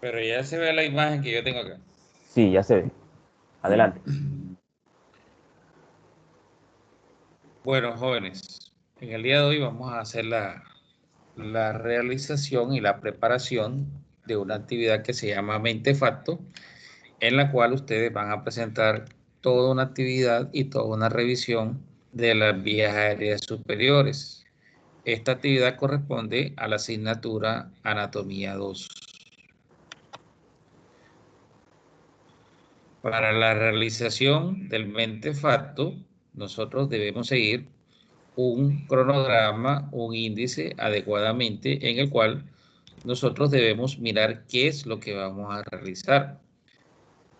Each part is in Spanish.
Pero ya se ve la imagen que yo tengo acá. Sí, ya se ve. Adelante. Bueno, jóvenes, en el día de hoy vamos a hacer la realización y la preparación de una actividad que se llama Mentefacto, en la cual ustedes van a presentar toda una actividad y toda una revisión de las vías aéreas superiores. Esta actividad corresponde a la asignatura Anatomía 2. Para la realización del Mentefacto, nosotros debemos seguir un cronograma, un índice adecuadamente en el cual nosotros debemos mirar qué es lo que vamos a realizar.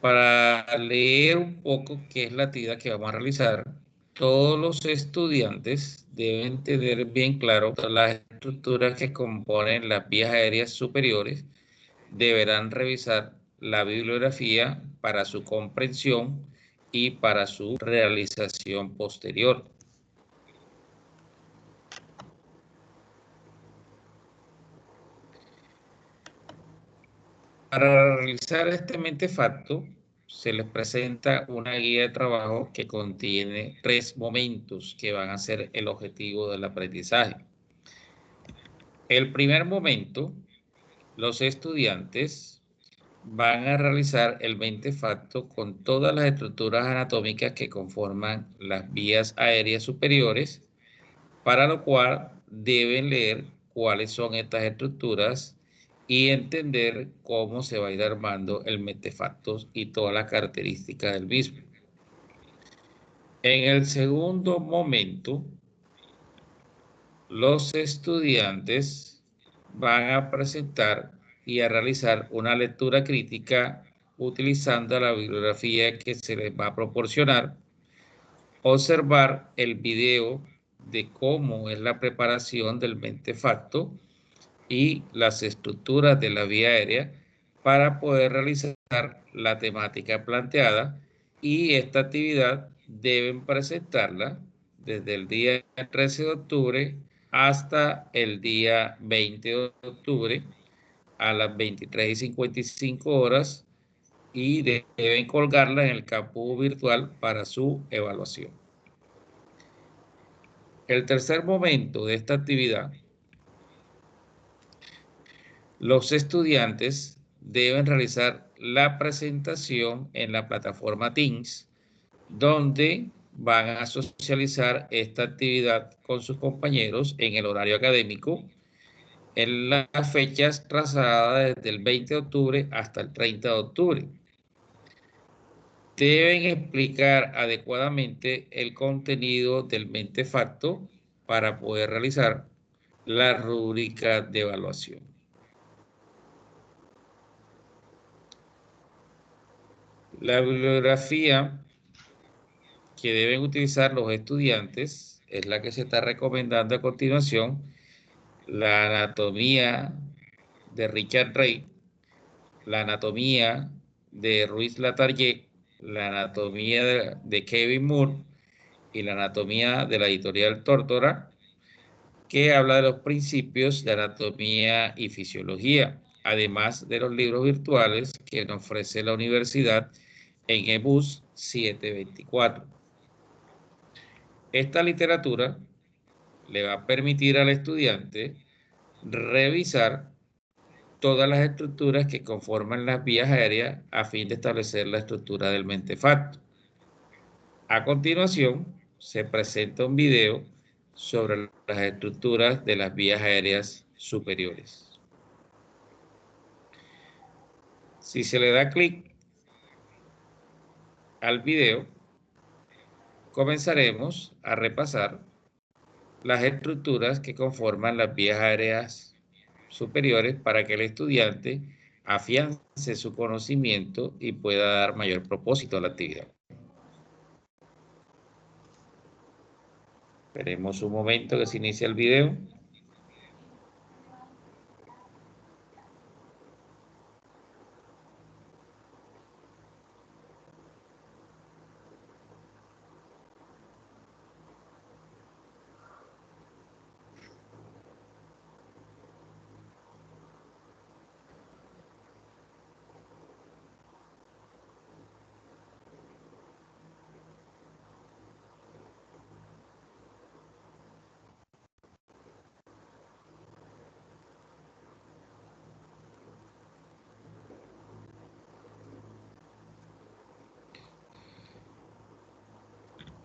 Para leer un poco qué es la actividad que vamos a realizar, todos los estudiantes deben tener bien claro todas las estructuras que componen las vías aéreas superiores. Deberán revisar la bibliografía para su comprensión y para su realización posterior. Para realizar este Mentefacto, se les presenta una guía de trabajo que contiene 3 momentos que van a ser el objetivo del aprendizaje. El primer momento, los estudiantes van a realizar el Mentefacto con todas las estructuras anatómicas que conforman las vías aéreas superiores, para lo cual deben leer cuáles son estas estructuras y entender cómo se va a ir armando el Mentefacto y todas las características del mismo. En el segundo momento, los estudiantes van a presentar y a realizar una lectura crítica utilizando la bibliografía que se les va a proporcionar, observar el video de cómo es la preparación del Mentefacto y las estructuras de la vía aérea para poder realizar la temática planteada, y esta actividad deben presentarla desde el día 13 de octubre hasta el día 20 de octubre a las 23:55 y deben colgarla en el campo virtual para su evaluación. El tercer momento de esta actividad, los estudiantes deben realizar la presentación en la plataforma Teams, donde van a socializar esta actividad con sus compañeros en el horario académico en las fechas trazadas desde el 20 de octubre hasta el 30 de octubre. Deben explicar adecuadamente el contenido del Mentefacto para poder realizar la rúbrica de evaluación. La bibliografía que deben utilizar los estudiantes es la que se está recomendando a continuación: la anatomía de Richard Rey, la anatomía de Ruiz Latarjet, la anatomía de Kevin Moore y la anatomía de la editorial Tórtora, que habla de los principios de anatomía y fisiología, además de los libros virtuales que nos ofrece la universidad en EBUS 724. Esta literatura le va a permitir al estudiante revisar todas las estructuras que conforman las vías aéreas a fin de establecer la estructura del Mentefacto. A continuación, se presenta un video sobre las estructuras de las vías aéreas superiores. Si se le da clic al video, comenzaremos a repasar las estructuras que conforman las vías aéreas superiores para que el estudiante afiance su conocimiento y pueda dar mayor propósito a la actividad. Esperemos un momento que se inicie el video.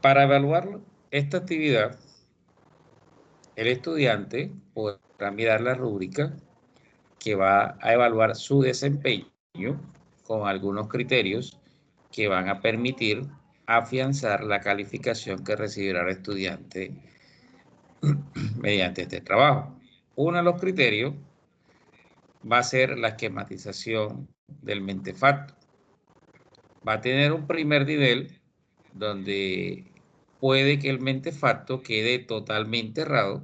Para evaluar esta actividad, el estudiante podrá mirar la rúbrica que va a evaluar su desempeño con algunos criterios que van a permitir afianzar la calificación que recibirá el estudiante mediante este trabajo. Uno de los criterios va a ser la esquematización del mentefacto. Va a tener un primer nivel donde puede que el mentefacto quede totalmente errado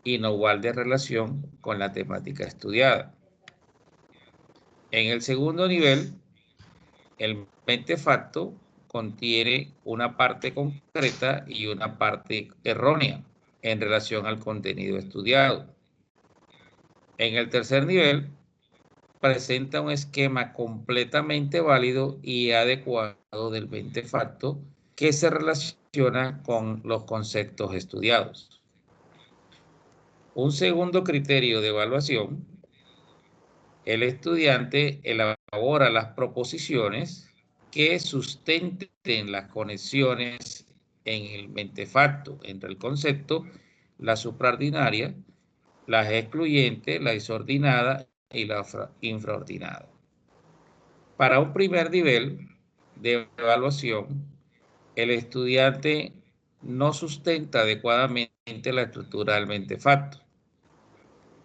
y no guarde relación con la temática estudiada. En el segundo nivel, el mentefacto contiene una parte concreta y una parte errónea en relación al contenido estudiado. En el tercer nivel, presenta un esquema completamente válido y adecuado del mentefacto que se relaciona con los conceptos estudiados. Un segundo criterio de evaluación, el estudiante elabora las proposiciones que sustenten las conexiones en el mentefacto entre el concepto, la supraordinaria, la excluyente, la disordinada y la infraordinada. Para un primer nivel de evaluación, el estudiante no sustenta adecuadamente la estructura del mentefacto.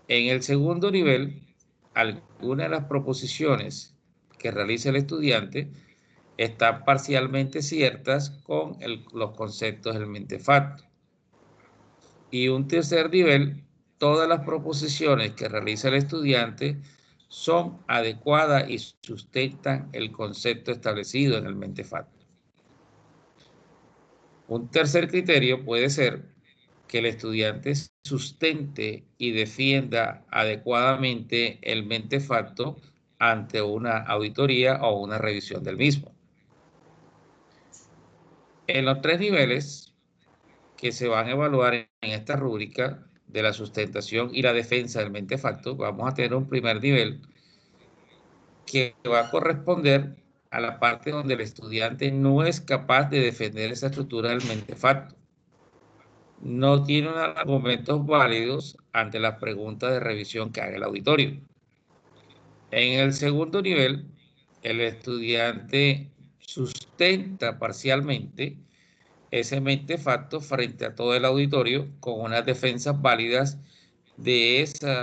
En el segundo nivel, algunas de las proposiciones que realiza el estudiante están parcialmente ciertas con los conceptos del mentefacto. Y un tercer nivel, todas las proposiciones que realiza el estudiante son adecuadas y sustentan el concepto establecido en el mentefacto. Un tercer criterio puede ser que el estudiante sustente y defienda adecuadamente el mentefacto ante una auditoría o una revisión del mismo. En los tres niveles que se van a evaluar en esta rúbrica de la sustentación y la defensa del mentefacto, vamos a tener un primer nivel que va a corresponder a la parte donde el estudiante no es capaz de defender esa estructura del mentefacto. No tiene argumentos válidos ante las preguntas de revisión que haga el auditorio. En el segundo nivel, el estudiante sustenta parcialmente ese mentefacto frente a todo el auditorio con unas defensas válidas de ese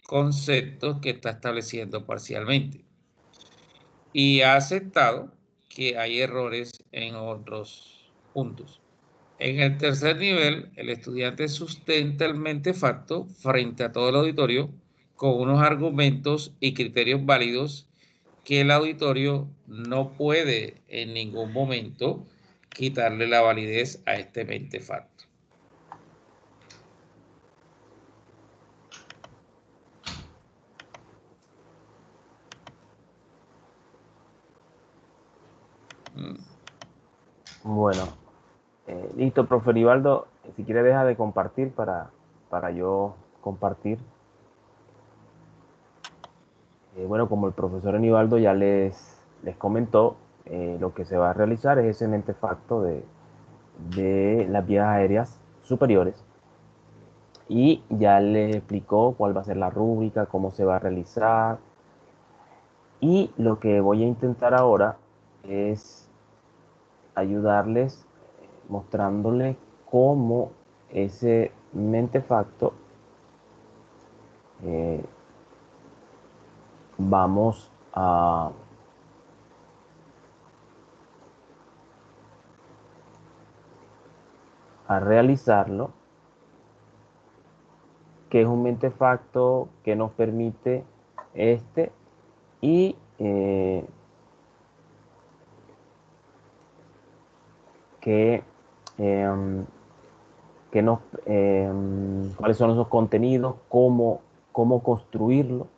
concepto que está estableciendo parcialmente. Y ha aceptado que hay errores en otros puntos. En el tercer nivel, el estudiante sustenta el mentefacto frente a todo el auditorio con unos argumentos y criterios válidos que el auditorio no puede en ningún momento quitarle la validez a este mentefacto. Bueno, listo, profe Rivaldo. Si quiere deja de compartir para yo compartir. Bueno, como el profesor Anibaldo ya les comentó, lo que se va a realizar es ese mentefacto de las vías aéreas superiores y ya les explicó cuál va a ser la rúbrica, cómo se va a realizar, y lo que voy a intentar ahora es ayudarles mostrándoles cómo ese mentefacto vamos a realizarlo, que es un mentefacto que nos permite y que, cuáles son esos contenidos, cómo construirlo.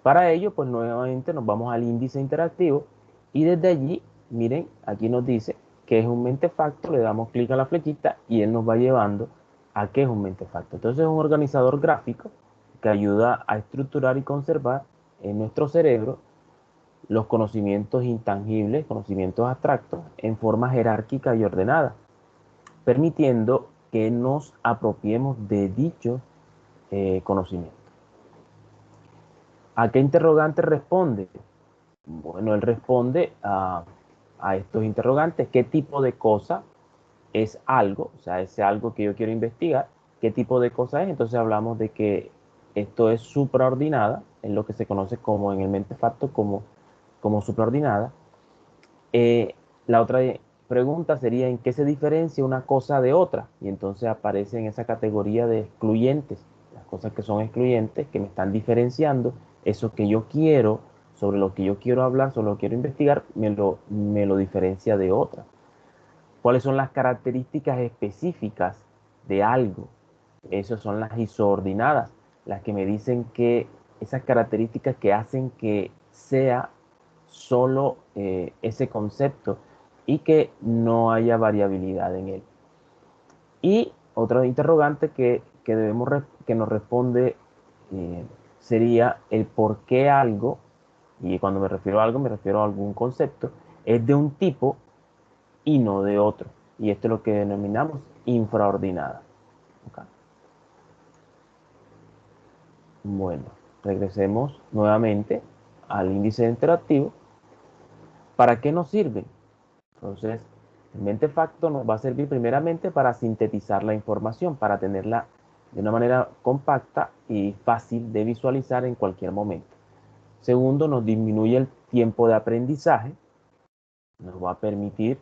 Para ello, pues nuevamente nos vamos al índice interactivo y desde allí, miren, aquí nos dice que es un mentefacto, le damos clic a la flechita y él nos va llevando a qué es un mentefacto. Entonces es un organizador gráfico que ayuda a estructurar y conservar en nuestro cerebro los conocimientos intangibles, conocimientos abstractos, en forma jerárquica y ordenada. permitiendo que nos apropiemos de dicho conocimiento. ¿A qué interrogante responde? Bueno, él responde a estos interrogantes. ¿Qué tipo de cosa es algo? O sea, ese algo que yo quiero investigar. ¿Qué tipo de cosa es? Entonces hablamos de que esto es supraordinada, en lo que se conoce como en el mente facto como supraordinada. La otra pregunta sería ¿en qué se diferencia una cosa de otra? Y entonces aparece en esa categoría de excluyentes, las cosas que son excluyentes, que me están diferenciando, eso que yo quiero, sobre lo que yo quiero hablar, sobre lo que quiero investigar, me lo diferencia de otra. ¿Cuáles son las características específicas de algo? Esas son las isoordinadas, las que me dicen que esas características que hacen que sea solo ese concepto y que no haya variabilidad en él. Y otra interrogante que nos responde sería el por qué algo, y cuando me refiero a algo me refiero a algún concepto, es de un tipo y no de otro. Y esto es lo que denominamos infraordinada. Okay. Bueno, regresemos nuevamente al índice interactivo. ¿Para qué nos sirve? Entonces, el mente facto nos va a servir primeramente para sintetizar la información, para tenerla de una manera compacta y fácil de visualizar en cualquier momento. Segundo, nos disminuye el tiempo de aprendizaje, nos va a permitir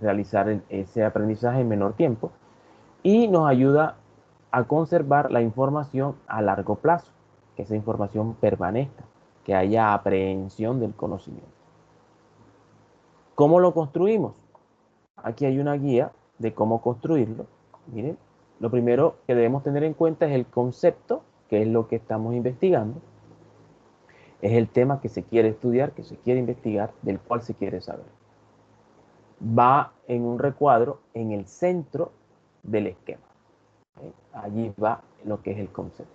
realizar ese aprendizaje en menor tiempo y nos ayuda a conservar la información a largo plazo, que esa información permanezca, que haya aprehensión del conocimiento. ¿Cómo lo construimos? Aquí hay una guía de cómo construirlo. Miren, lo primero que debemos tener en cuenta es el concepto, que es lo que estamos investigando. Es el tema que se quiere estudiar, que se quiere investigar, del cual se quiere saber. Va en un recuadro en el centro del esquema. Allí va lo que es el concepto.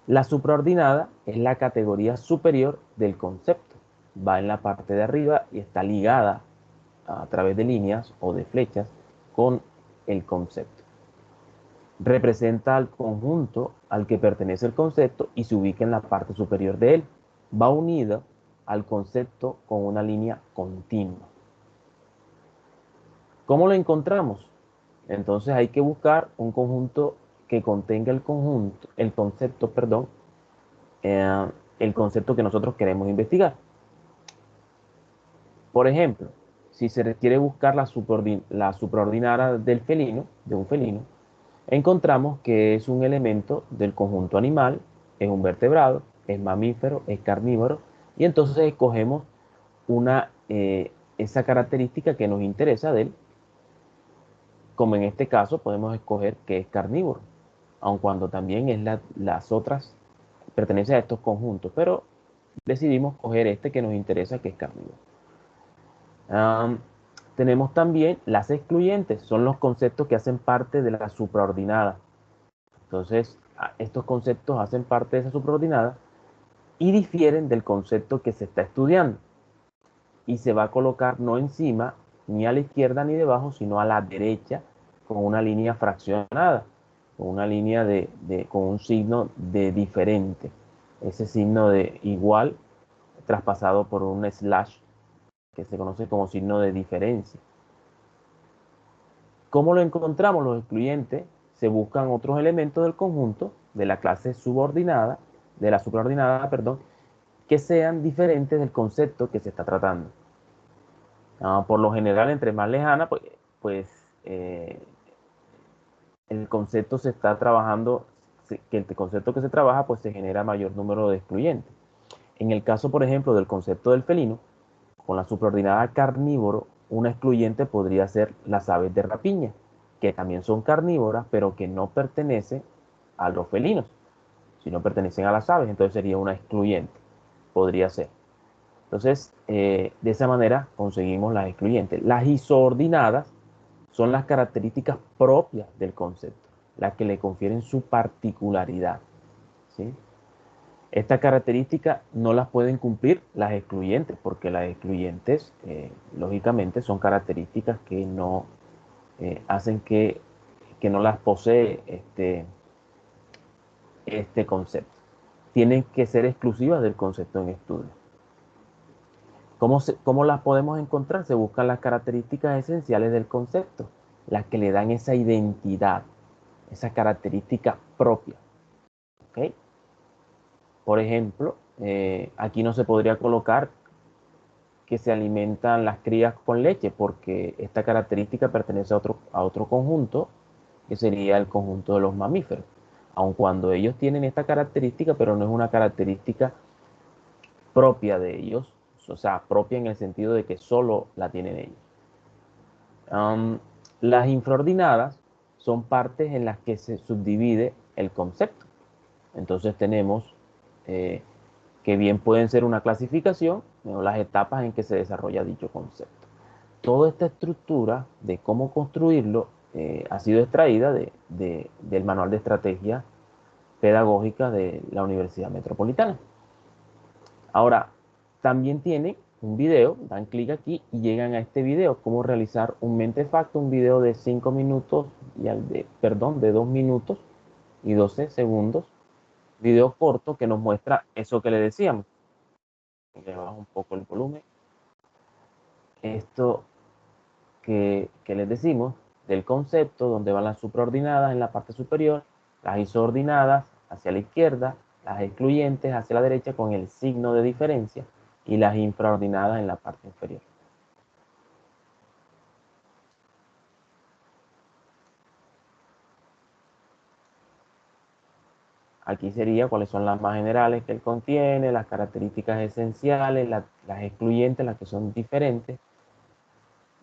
La supraordinada es la categoría superior del concepto. Va en la parte de arriba y está ligada a través de líneas o de flechas con el concepto. Representa al conjunto al que pertenece el concepto y se ubica en la parte superior de él. Va unida al concepto con una línea continua. ¿Cómo lo encontramos? Entonces hay que buscar un conjunto que contenga el concepto, perdón, el concepto que nosotros queremos investigar. Por ejemplo, si se requiere buscar la supraordinada del felino, de un felino, encontramos que es un elemento del conjunto animal, es un vertebrado, es mamífero, es carnívoro, y entonces escogemos esa característica que nos interesa de él, como en este caso podemos escoger que es carnívoro, aun cuando también es las otras pertenece a estos conjuntos, pero decidimos coger este que nos interesa, que es carnívoro. Tenemos también las excluyentes, son los conceptos que hacen parte de la supraordinada. Entonces, estos conceptos hacen parte de esa supraordinada y difieren del concepto que se está estudiando. Y se va a colocar no encima, ni a la izquierda ni debajo, sino a la derecha, con una línea fraccionada, con una línea con un signo de diferente. Ese signo de igual traspasado por un slash que se conoce como signo de diferencia. ¿Cómo lo encontramos? Los excluyentes se buscan otros elementos del conjunto de la clase subordinada, de la supraordinada, perdón, que sean diferentes del concepto que se está tratando. Por lo general, entre más lejana, pues el concepto se está trabajando, que el concepto que se trabaja, pues se genera mayor número de excluyentes. En el caso, por ejemplo, del concepto del felino, con la supraordinada carnívoro, una excluyente podría ser las aves de rapiña, que también son carnívoras, pero que no pertenecen a los felinos, sino pertenecen a las aves, entonces sería una excluyente, podría ser. Entonces, de esa manera conseguimos las excluyentes. Las isoordinadas son las características propias del concepto, las que le confieren su particularidad, ¿sí? Estas características no las pueden cumplir las excluyentes, porque las excluyentes, lógicamente, son características que no hacen que no las posee este concepto. Tienen que ser exclusivas del concepto en estudio. ¿Cómo las podemos encontrar? Se buscan las características esenciales del concepto, las que le dan esa identidad, esa característica propia. ¿Okay? Por ejemplo, aquí no se podría colocar que se alimentan las crías con leche, porque esta característica pertenece a otro conjunto, que sería el conjunto de los mamíferos. Aun cuando ellos tienen esta característica, pero no es una característica propia de ellos, o sea, propia en el sentido de que solo la tienen ellos. Las infraordinadas son partes en las que se subdivide el concepto. Entonces tenemos que bien pueden ser una clasificación o las etapas en que se desarrolla dicho concepto. Toda esta estructura de cómo construirlo ha sido extraída del manual de estrategia pedagógica de la Universidad Metropolitana. Ahora, también tiene un video, dan clic aquí y llegan a este video, cómo realizar un mentefacto, un video de 5 minutos, de 2 minutos y 12 segundos, video corto que nos muestra eso que le decíamos. Le bajo un poco el volumen. Esto que les decimos del concepto, donde van las supraordinadas en la parte superior, las isoordinadas hacia la izquierda, las excluyentes hacia la derecha con el signo de diferencia y las infraordinadas en la parte inferior. Aquí sería cuáles son las más generales que él contiene, las características esenciales, las excluyentes, las que son diferentes.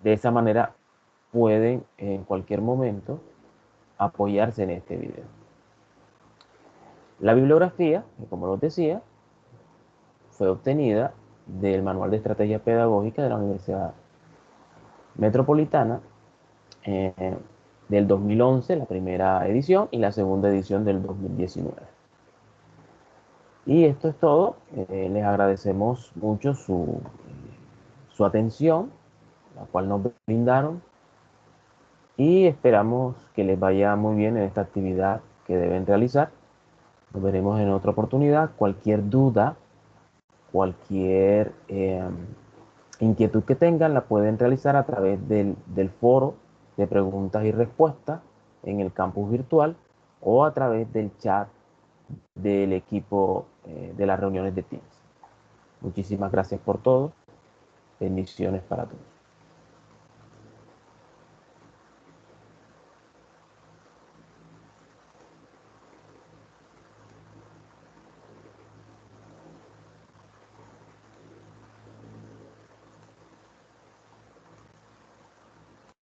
De esa manera pueden en cualquier momento apoyarse en este video. La bibliografía, como les decía, fue obtenida del Manual de Estrategia Pedagógica de la Universidad Metropolitana del 2011, la primera edición, y la segunda edición del 2019. Y esto es todo. Les agradecemos mucho su atención, la cual nos brindaron, y esperamos que les vaya muy bien en esta actividad que deben realizar. Nos veremos en otra oportunidad. Cualquier duda, cualquier inquietud que tengan, la pueden realizar a través del foro de preguntas y respuestas en el campus virtual o a través del chat del equipo de las reuniones de Teams. Muchísimas gracias por todo. Bendiciones para todos.